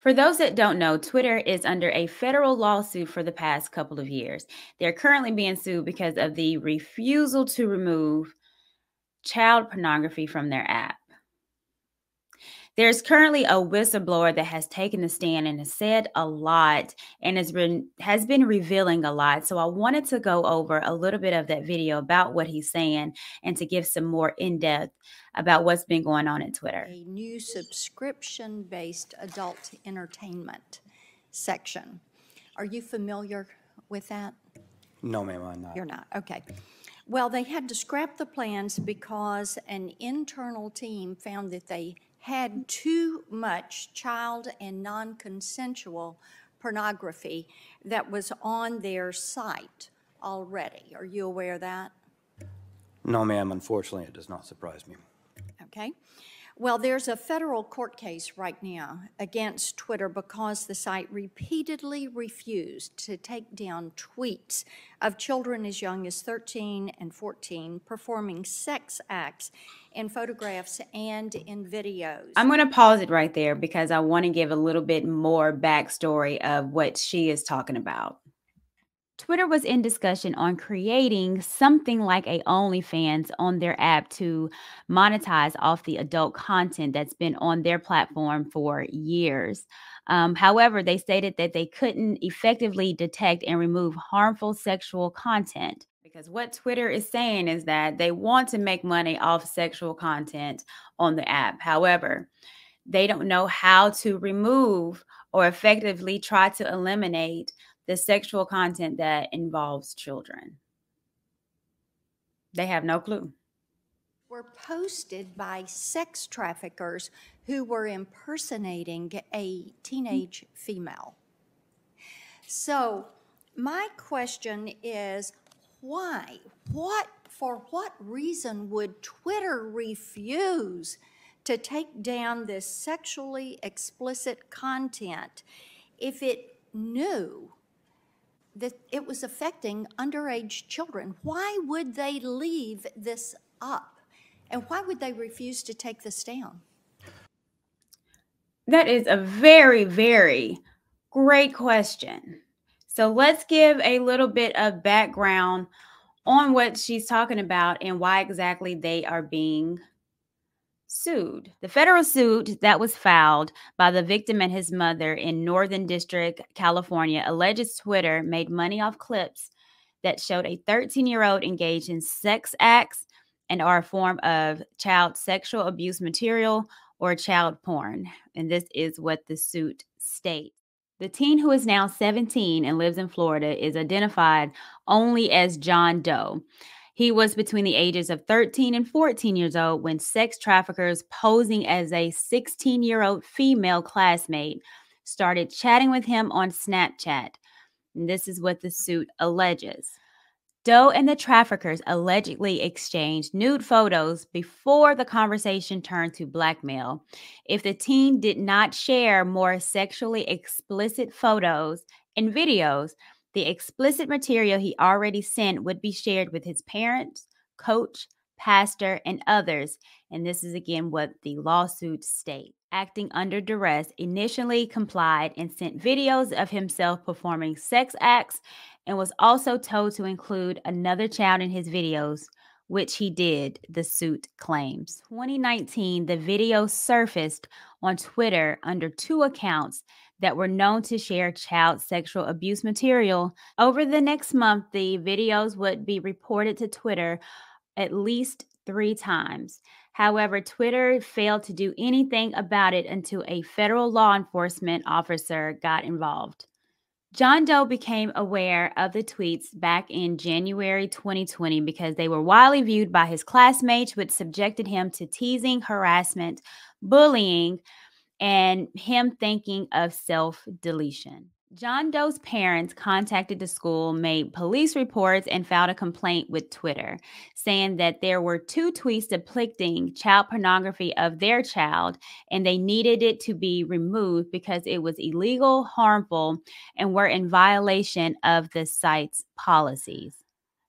For those that don't know, Twitter is under a federal lawsuit for the past couple of years. They're currently being sued because of the refusal to remove child pornography from their app. There's currently a whistleblower that has taken the stand and has said a lot and has been revealing a lot. So I wanted to go over a little bit of that video about what he's saying and to give some more in-depth about what's been going on at Twitter. A new subscription-based adult entertainment section. Are you familiar with that? No, ma'am, I'm not. You're not, okay. Well, they had to scrap the plans because an internal team found that they had too much child and non-consensual pornography that was on their site already. Are you aware of that? No, ma'am, unfortunately, it does not surprise me. Okay. Well, there's a federal court case right now against Twitter because the site repeatedly refused to take down tweets of children as young as 13 and 14 performing sex acts in photographs and in videos. I'm going to pause it right there because I want to give a little bit more backstory of what she is talking about. Twitter was in discussion on creating something like a OnlyFans on their app to monetize off the adult content that's been on their platform for years. However, they stated that they couldn't effectively detect and remove harmful sexual content. Because what Twitter is saying is that they want to make money off sexual content on the app. However, they don't know how to remove or effectively try to eliminate the sexual content that involves children. They have no clue. Were posted by sex traffickers who were impersonating a teenage female. So my question is, why? For what reason would Twitter refuse to take down this sexually explicit content if it knew that it was affecting underage children? Why would they leave this up? And why would they refuse to take this down? That is a very, very great question. So let's give a little bit of background on what she's talking about and why exactly they are being sued. The federal suit that was filed by the victim and his mother in Northern District, California, alleges Twitter made money off clips that showed a 13-year-old engaged in sex acts and are a form of child sexual abuse material or child porn. And this is what the suit states. The teen, who is now 17 and lives in Florida, is identified only as John Doe. He was between the ages of 13 and 14 years old when sex traffickers posing as a 16-year-old female classmate started chatting with him on Snapchat. And this is what the suit alleges. Doe and the traffickers allegedly exchanged nude photos before the conversation turned to blackmail. If the teen did not share more sexually explicit photos and videos, the explicit material he already sent would be shared with his parents, coach, pastor, and others. And this is again what the lawsuit states. Acting under duress, initially complied and sent videos of himself performing sex acts and was also told to include another child in his videos, which he did, the suit claims. In 2019, the video surfaced on Twitter under two accounts that were known to share child sexual abuse material. Over the next month, the videos would be reported to Twitter at least 3 times. However, Twitter failed to do anything about it until a federal law enforcement officer got involved. John Doe became aware of the tweets back in January 2020 because they were widely viewed by his classmates, which subjected him to teasing, harassment, bullying, and him thinking of self-deletion. John Doe's parents contacted the school, made police reports, and filed a complaint with Twitter, saying that there were 2 tweets depicting child pornography of their child, and they needed it to be removed because it was illegal, harmful, and were in violation of the site's policies.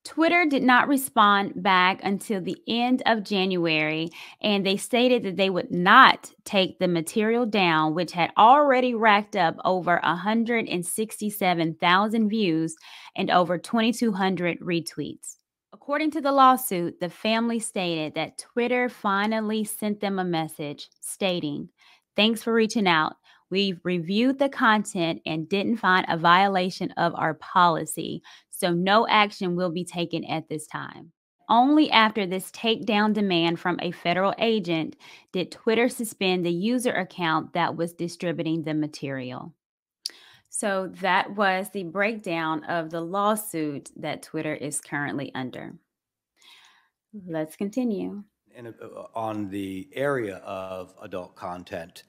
Twitter did not respond back until the end of January, and they stated that they would not take the material down, which had already racked up over 167,000 views and over 2,200 retweets. According to the lawsuit, the family stated that Twitter finally sent them a message stating, "Thanks for reaching out. We've reviewed the content and didn't find a violation of our policy, so no action will be taken at this time." Only after this takedown demand from a federal agent did Twitter suspend the user account that was distributing the material. So that was the breakdown of the lawsuit that Twitter is currently under. Let's continue. And on the area of adult content,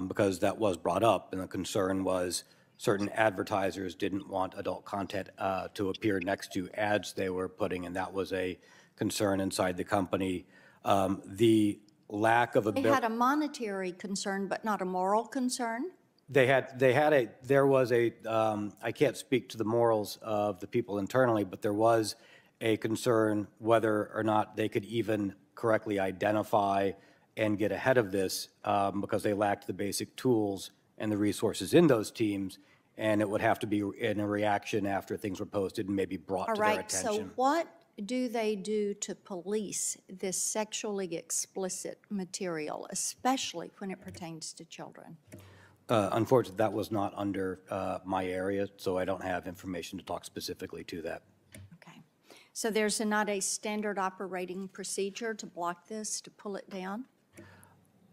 because that was brought up, and the concern was certain advertisers didn't want adult content to appear next to ads they were putting, and that was a concern inside the company. The lack of They had a monetary concern, but not a moral concern? there was a, I can't speak to the morals of the people internally, but there was a concern whether or not they could even correctly identify and get ahead of this, because they lacked the basic tools and the resources in those teams, and it would have to be in a reaction after things were posted and maybe brought to their attention. So what do they do to police this sexually explicit material, especially when it pertains to children? Unfortunately, that was not under my area, so I don't have information to talk specifically to that. Okay. So there's not a standard operating procedure to block this, to pull it down?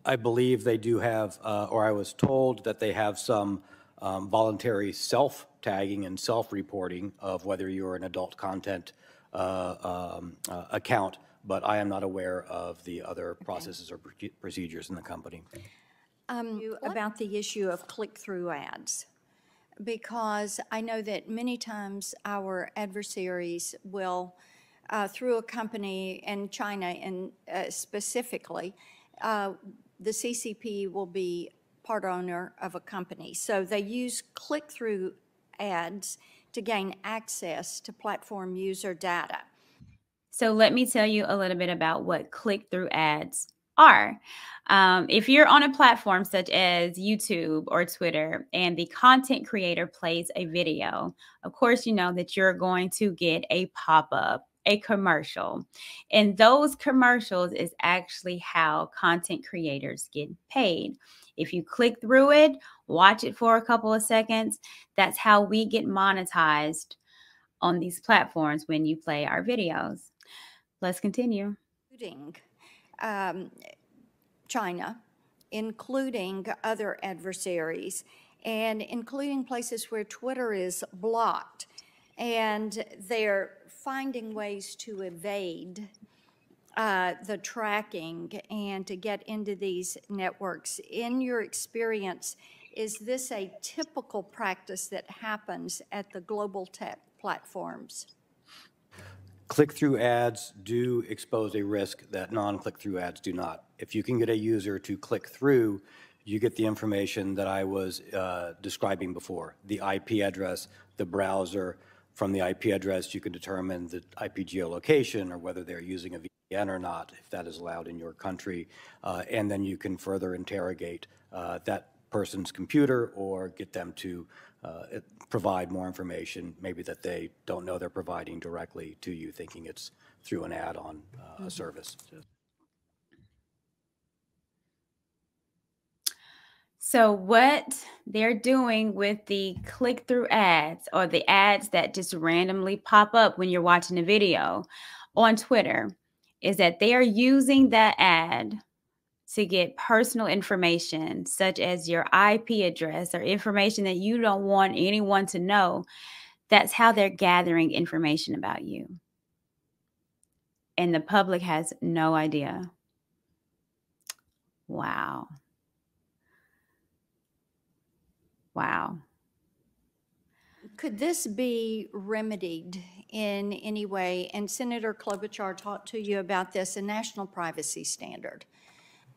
I believe they do have, or I was told that they have some voluntary self-tagging and self-reporting of whether you're an adult content account, but I am not aware of the other processes or procedures in the company. About the issue of click-through ads, because I know that many times our adversaries will, through a company in China and specifically, the CCP will be part owner of a company. So they use click-through ads to gain access to platform user data. So let me tell you a little bit about what click-through ads are. If you're on a platform such as YouTube or Twitter and the content creator plays a video, of course, you know that you're going to get a pop-up, a commercial. And those commercials is actually how content creators get paid. If you click through it, watch it for a couple of seconds, that's how we get monetized on these platforms when you play our videos. Let's continue. Including China, including other adversaries, and including places where Twitter is blocked. And they're finding ways to evade the tracking and to get into these networks. In your experience, is this a typical practice that happens at the global tech platforms? Click-through ads do expose a risk that non-click-through ads do not. If you can get a user to click through, you get the information that I was describing before, the IP address, the browser. From the IP address, you can determine the IP geolocation or whether they're using a VPN or not, if that is allowed in your country. And then you can further interrogate that person's computer or get them to provide more information, maybe that they don't know they're providing directly to you, thinking it's through an ad on a service. So what they're doing with the click-through ads or the ads that just randomly pop up when you're watching a video on Twitter is that they are using that ad to get personal information such as your IP address or information that you don't want anyone to know. That's how they're gathering information about you. And the public has no idea. Wow. Wow. Could this be remedied in any way? And Senator Klobuchar talked to you about this, a national privacy standard.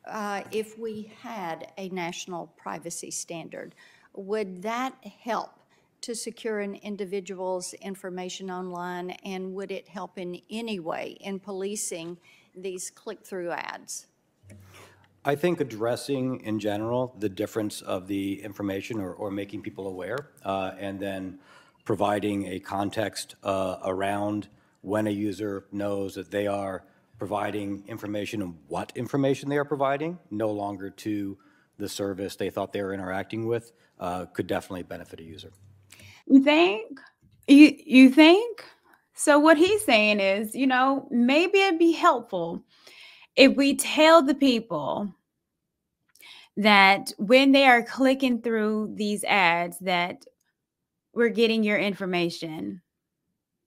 If we had a national privacy standard, would that help to secure an individual's information online, and would it help in any way in policing these click-through ads? I think addressing in general the difference of the information or making people aware, and then providing a context around when a user knows that they are providing information and what information they are providing, no longer to the service they thought they were interacting with, could definitely benefit a user. You think? You think? So what he's saying is, maybe it'd be helpful if we tell the people that when they are clicking through these ads that we're getting your information.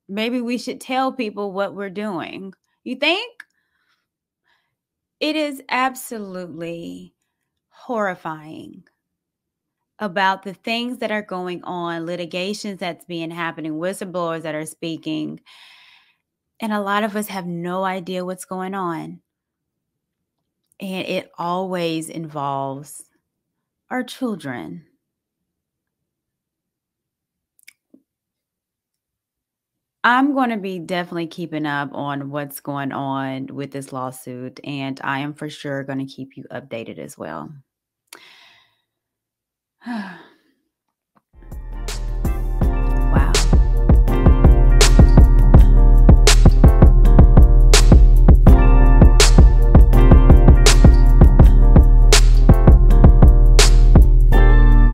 Maybe we should tell people what we're doing. You think? It is absolutely horrifying about the things that are going on, litigations that's being happening, whistleblowers that are speaking. And a lot of us have no idea what's going on. And it always involves our children. I'm going to be definitely keeping up on what's going on with this lawsuit, and I am for sure going to keep you updated as well.